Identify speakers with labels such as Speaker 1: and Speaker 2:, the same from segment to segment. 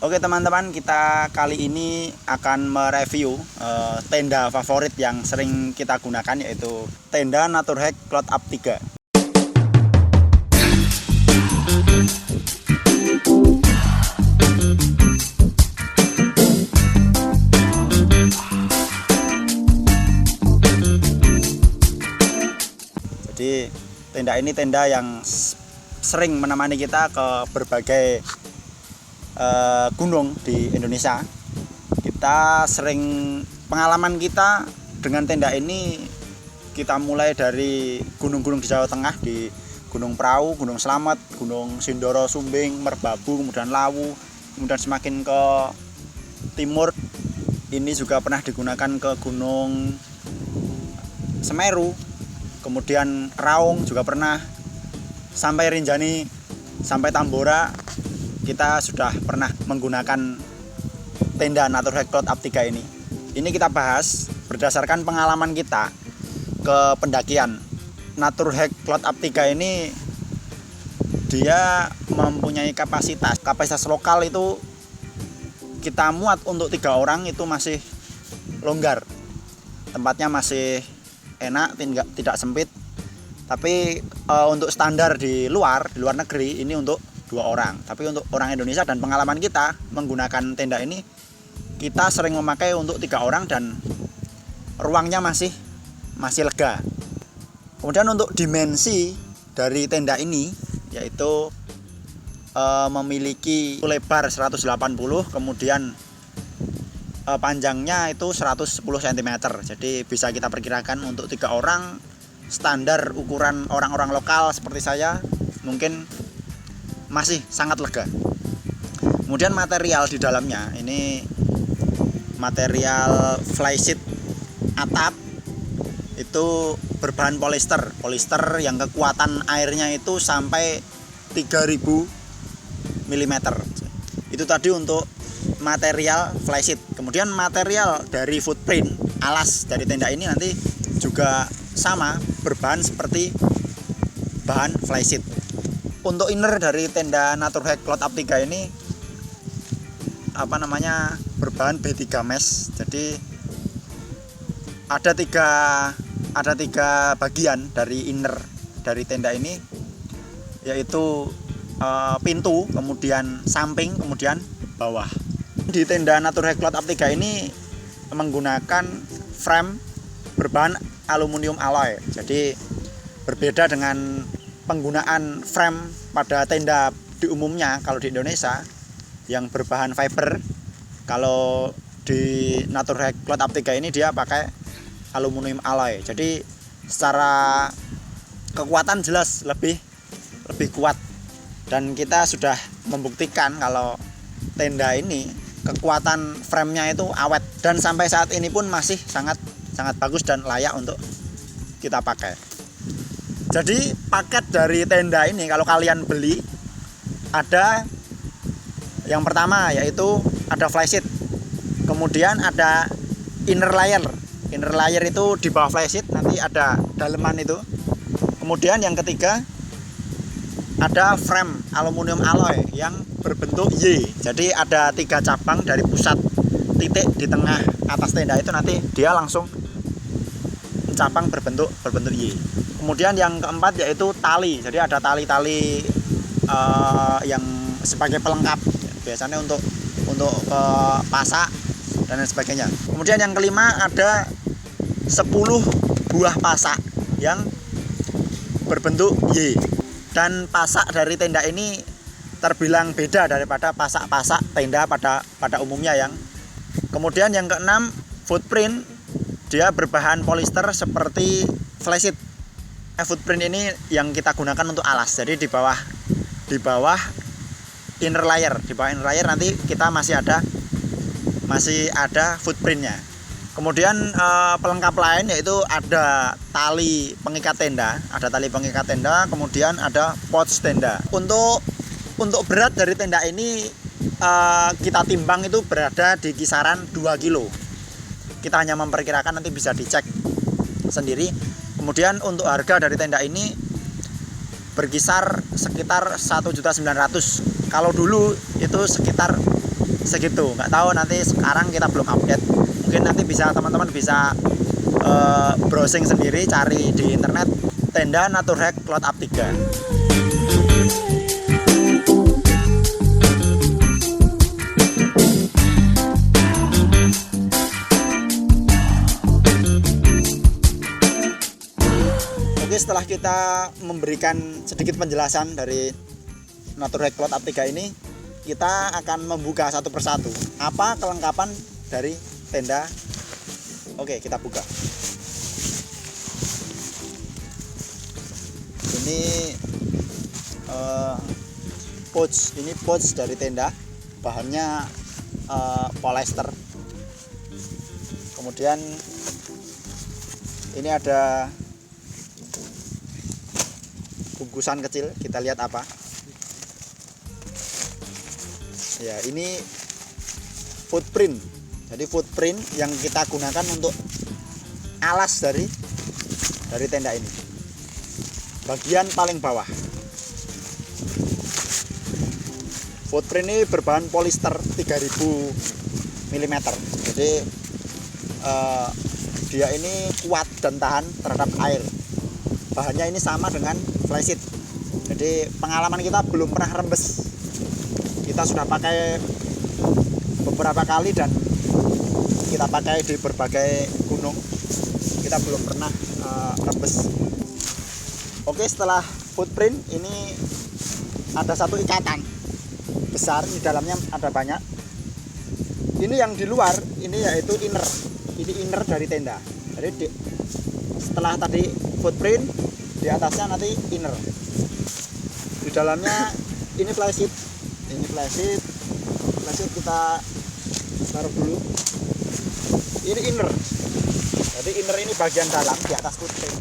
Speaker 1: Oke teman-teman, kita kali ini akan mereview tenda favorit yang sering kita gunakan, yaitu tenda Naturhack Cloud Up 3. Jadi tenda ini tenda yang sering menemani kita ke berbagai gunung di Indonesia. Kita sering, pengalaman kita dengan tenda ini, kita mulai dari gunung-gunung di Jawa Tengah, di Gunung Prau, Gunung Slamet, Gunung Sindoro, Sumbing, Merbabu, kemudian Lawu, kemudian semakin ke timur ini juga pernah digunakan ke Gunung Semeru, kemudian Raung juga pernah, sampai Rinjani, sampai Tambora. Kita sudah pernah menggunakan tenda Naturhack Cloud Up 3 ini. Ini kita bahas berdasarkan pengalaman kita ke pendakian. Naturhack Cloud Up 3 ini dia mempunyai kapasitas lokal itu kita muat untuk 3 orang itu masih longgar. Tempatnya masih enak, tidak sempit. Tapi untuk standar di luar negeri ini untuk 2 orang. Tapi untuk orang Indonesia dan pengalaman kita menggunakan tenda ini, kita sering memakai untuk 3 orang dan ruangnya masih lega. Kemudian untuk dimensi dari tenda ini, yaitu memiliki lebar 180, kemudian panjangnya itu 110 cm. Jadi bisa kita perkirakan untuk 3 orang, standar ukuran orang-orang lokal seperti saya mungkin masih sangat lega. Kemudian material di dalamnya ini material flysheet atap, itu berbahan polister yang kekuatan airnya itu sampai 3000 mm. Itu tadi untuk material flysheet. Kemudian material dari footprint, alas dari tenda ini nanti juga sama, berbahan seperti bahan flysheet. Untuk inner dari tenda Naturhack Cloud Up 3 ini berbahan B3 mesh. Jadi ada tiga bagian dari inner dari tenda ini, yaitu pintu, kemudian samping, kemudian bawah. Di tenda Naturhack Cloud Up 3 ini menggunakan frame berbahan aluminium alloy. Jadi berbeda dengan penggunaan frame pada tenda di umumnya kalau di Indonesia yang berbahan fiber. Kalau di Naturhack Cloud Up 3 ini dia pakai aluminium alloy. Jadi secara kekuatan jelas lebih kuat, dan kita sudah membuktikan kalau tenda ini kekuatan framenya itu awet, dan sampai saat ini pun masih sangat bagus dan layak untuk kita pakai. Jadi paket dari tenda ini kalau kalian beli, ada yang pertama yaitu ada flysheet, kemudian ada inner layer. Inner layer itu di bawah flysheet, nanti ada daleman itu. Kemudian yang ketiga ada frame aluminium alloy yang berbentuk Y. Jadi ada 3 cabang dari pusat titik di tengah atas tenda itu, nanti dia langsung cabang berbentuk Y. Kemudian yang keempat yaitu tali. Jadi ada tali-tali yang sebagai pelengkap, biasanya untuk pasak dan lain sebagainya. Kemudian yang kelima ada 10 buah pasak yang berbentuk Y. Dan pasak dari tenda ini terbilang beda daripada pasak-pasak tenda pada umumnya yang. Kemudian yang keenam, footprint, dia berbahan polister seperti flysheet. Footprint ini yang kita gunakan untuk alas. Jadi di bawah inner layer, nanti kita masih ada footprintnya. Kemudian pelengkap lain yaitu ada tali pengikat tenda, kemudian ada pouch tenda. Untuk berat dari tenda ini kita timbang itu berada di kisaran 2 kilo. Kita hanya memperkirakan, nanti bisa dicek sendiri. Kemudian untuk harga dari tenda ini berkisar sekitar 1.900.000. Kalau dulu itu sekitar segitu. Nggak tahu nanti, sekarang kita belum update. Mungkin nanti bisa teman-teman bisa browsing sendiri, cari di internet tenda Naturhack Cloud Up 3. Oke, setelah kita memberikan sedikit penjelasan dari Naturhack Cloud Up 3 ini, kita akan membuka satu persatu apa kelengkapan dari tenda. Oke, kita buka. Ini pouch dari tenda, bahannya polyester. Kemudian ini ada bungkusan kecil, kita lihat apa ya. Ini footprint, jadi footprint yang kita gunakan untuk alas dari tenda ini, bagian paling bawah. Footprint ini berbahan polyester 3000 mm, jadi dia ini kuat dan tahan terhadap air. Bahannya ini sama dengan flysheet, jadi pengalaman kita belum pernah rembes. Kita sudah pakai beberapa kali dan kita pakai di berbagai gunung, kita belum pernah rembes. Oke, setelah footprint ini ada satu ikatan besar, di dalamnya ada banyak. Ini yang di luar ini yaitu inner, ini inner dari tenda. Jadi setelah tadi footprint, di atasnya nanti inner, di dalamnya ini flysheet. Ini flysheet kita taruh dulu. Ini inner, jadi inner ini bagian dalam di atas footprint.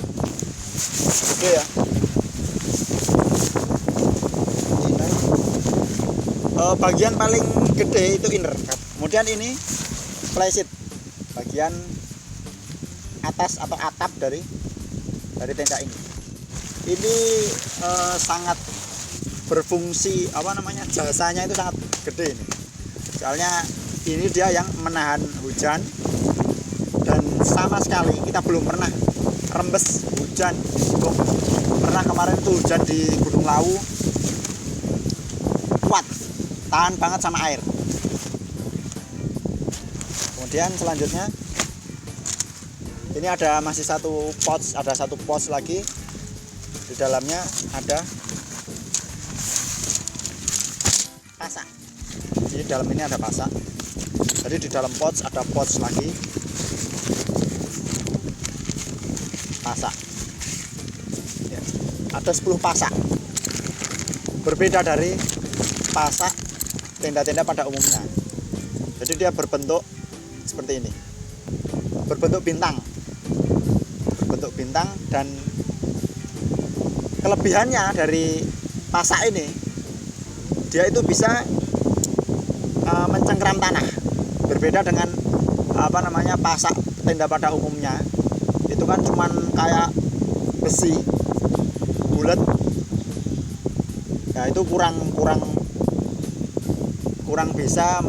Speaker 1: Oke ya, inner. Bagian paling gede itu inner. Kemudian ini flysheet, bagian atas atau atap dari tenda ini. Ini sangat berfungsi, jasanya itu sangat gede ini. Soalnya ini dia yang menahan hujan, dan sama sekali kita belum pernah rembes hujan. Pernah kemarin itu hujan di Gunung Lawu, kuat, tahan banget sama air. Kemudian selanjutnya ini masih satu pouch lagi. Di dalamnya ada pasak. Di dalam ini ada pasak. Jadi di dalam pouch ada pouch lagi, pasak. Ya, ada 10 pasak. Berbeda dari pasak tenda-tenda pada umumnya. Jadi dia berbentuk seperti ini, berbentuk bintang, dan kelebihannya dari pasak ini, dia itu bisa mencengkram tanah. Berbeda dengan pasak tenda pada umumnya, itu kan cuman kayak besi bulat. Nah, itu kurang bisa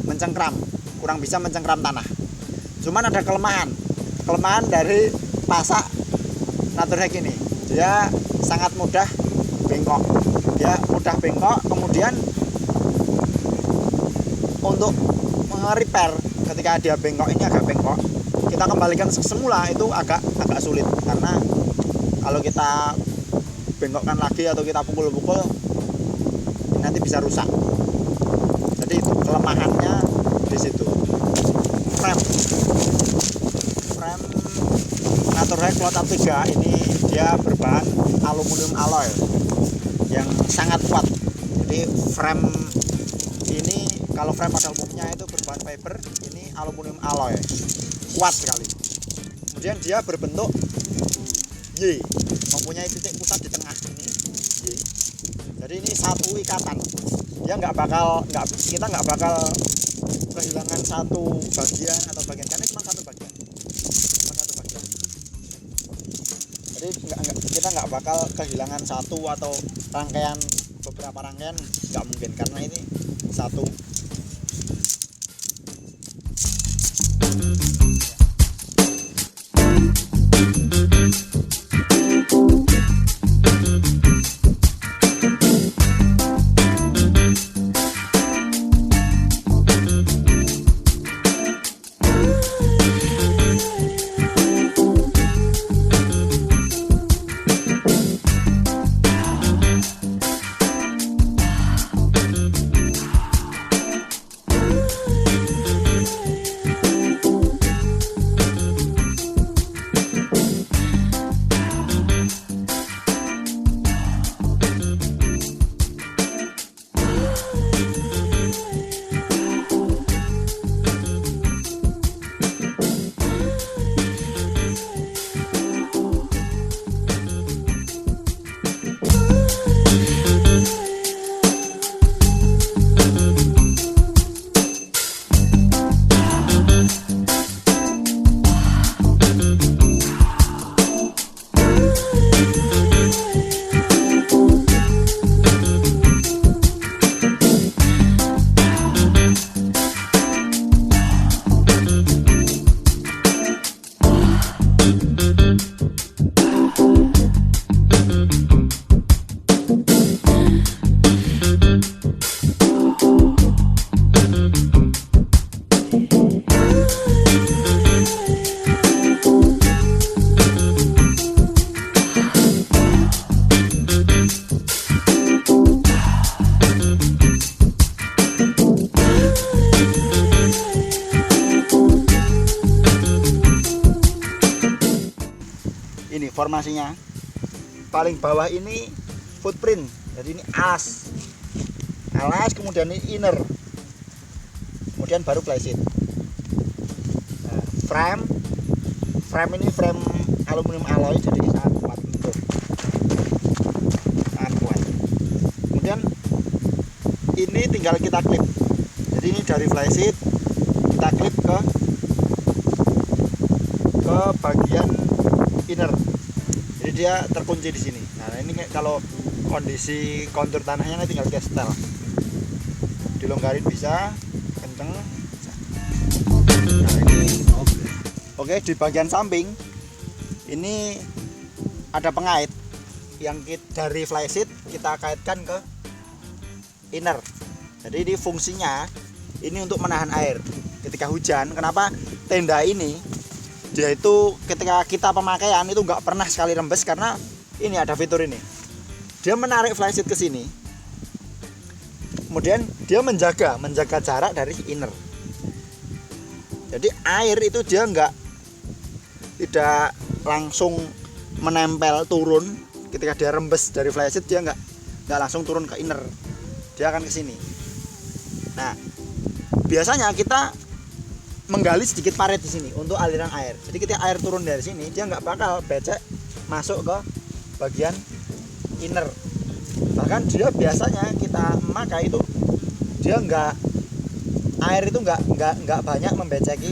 Speaker 1: mencengkram tanah. Cuman ada kelemahan dari pasak Naturhack ini, dia sangat mudah bengkok. Kemudian untuk nge-repair ketika dia bengkok, ini agak bengkok, kita kembalikan semula itu agak sulit, karena kalau kita bengkokkan lagi atau kita pukul-pukul nanti bisa rusak. Jadi itu kelemahannya di situ. Frame Naturhack Cloud Up 3 ini dia berbahan aluminium alloy yang sangat kuat. Jadi frame ini, kalau frame pada umumnya itu berbahan fiber, ini aluminium alloy, kuat sekali. Kemudian dia berbentuk Y, mempunyai titik pusat di tengah ini Y. Jadi ini satu ikatan, dia kita nggak bakal kehilangan satu bagian atau bagian, karena cuma satu bagian. Jadi kita nggak bakal kehilangan satu atau beberapa rangkaian, nggak mungkin, karena ini satu formasinya. Paling bawah ini footprint, jadi ini alas, kemudian ini inner, kemudian baru flysheet. Nah, frame ini frame aluminium alloy, jadi sangat kuat untuk sangat kuat. Kemudian ini tinggal kita klip, jadi ini dari flysheet kita klip ke bagian inner, jadi dia terkunci di sini. Nah ini kalau kondisi kontur tanahnya ini tinggal kita setel, dilonggarin bisa, kenceng. Nah ini oke. Di bagian samping ini ada pengait yang dari flysheet kita kaitkan ke inner. Jadi ini fungsinya ini untuk menahan air ketika hujan. Kenapa tenda ini dia itu ketika kita pemakaian itu nggak pernah sekali rembes, karena ini ada fitur ini. Dia menarik flysheet ke sini, kemudian dia menjaga jarak dari inner. Jadi air itu dia tidak langsung menempel turun ketika dia rembes dari flysheet, dia nggak langsung turun ke inner, dia akan ke sini. Nah biasanya kita menggali sedikit parit di sini untuk aliran air. Jadi ketika air turun dari sini, dia nggak bakal becek masuk ke bagian inner. Bahkan dia biasanya kita memakai itu dia air itu nggak banyak membeceki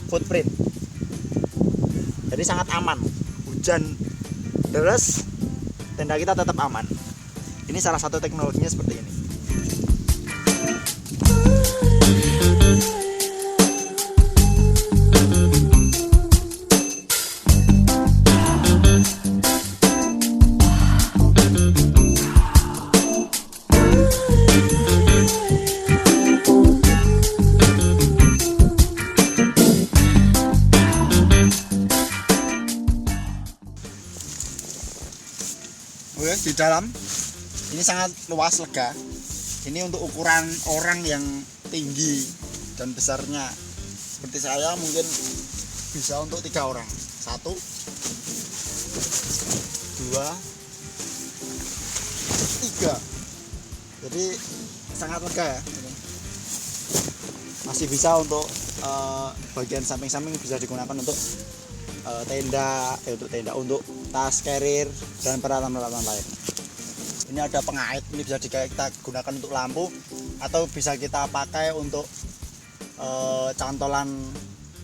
Speaker 1: footprint. Jadi sangat aman. Hujan deras, tenda kita tetap aman. Ini salah satu teknologinya seperti ini. Oke, di dalam ini sangat luas, lega. Ini untuk ukuran orang yang tinggi dan besarnya seperti saya, mungkin bisa untuk 3 orang. 1, 2, 3. Jadi sangat lega ya. Masih bisa untuk bagian samping-samping bisa digunakan untuk untuk tas carrier dan peralatan-peralatan lain. Ini ada pengait, ini bisa kita gunakan untuk lampu atau bisa kita pakai untuk cantolan.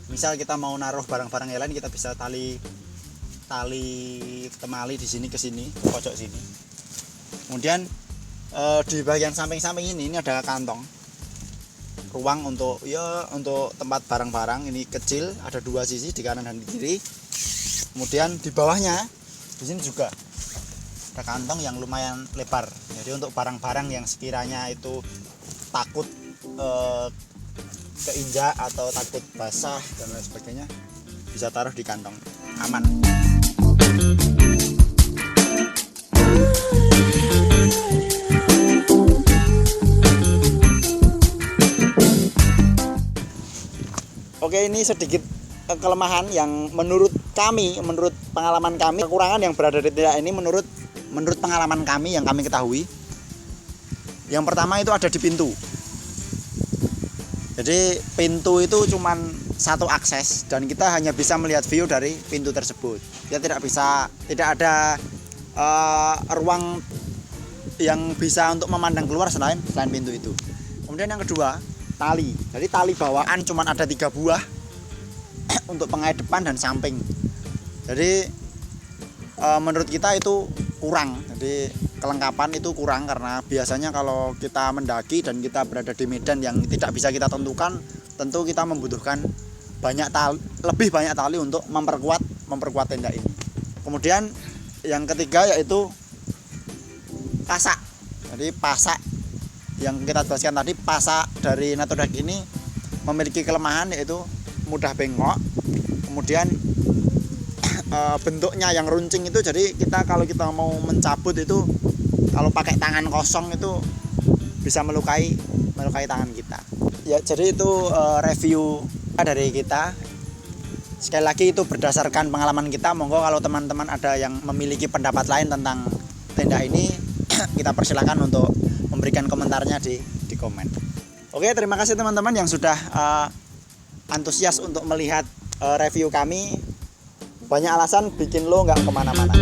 Speaker 1: Misal kita mau naruh barang-barang yang lain, kita bisa tali temali di sini ke sini, ke pojok sini. Kemudian di bagian samping-samping ini ada kantong ruang untuk tempat barang-barang. Ini kecil, ada 2 sisi, di kanan dan di kiri. Kemudian di bawahnya di sini juga ada kantong yang lumayan lebar. Jadi untuk barang-barang yang sekiranya itu takut keinjak atau takut basah dan lain sebagainya, bisa taruh di kantong, aman. Oke, ini sedikit kelemahan yang menurut pengalaman kami, kekurangan yang berada di tenda ini menurut pengalaman kami yang kami ketahui. Yang pertama itu ada di pintu. Jadi pintu itu cuman 1 akses dan kita hanya bisa melihat view dari pintu tersebut. Dia tidak ada ruang yang bisa untuk memandang keluar selain pintu itu. Kemudian yang kedua, tali. Jadi tali bawaan cuman ada 3 buah untuk pengait depan dan samping. Jadi menurut kita itu kurang. Jadi kelengkapan itu kurang, karena biasanya kalau kita mendaki dan kita berada di medan yang tidak bisa kita tentukan, tentu kita membutuhkan lebih banyak tali untuk memperkuat tenda ini. Kemudian yang ketiga yaitu pasak. Jadi pasak yang kita jelaskan tadi, pasak dari Naturedeck ini memiliki kelemahan yaitu mudah bengkok. Kemudian bentuknya yang runcing itu, jadi kalau kita mau mencabut itu, kalau pakai tangan kosong itu bisa melukai tangan kita. Ya, jadi itu review dari kita Sekali lagi itu berdasarkan pengalaman kita. Monggo kalau teman-teman ada yang memiliki pendapat lain tentang tenda ini, kita persilakan untuk memberikan komentarnya di komen. Oke, terima kasih teman-teman yang sudah antusias untuk melihat review kami. Banyak alasan bikin lo nggak kemana-mana.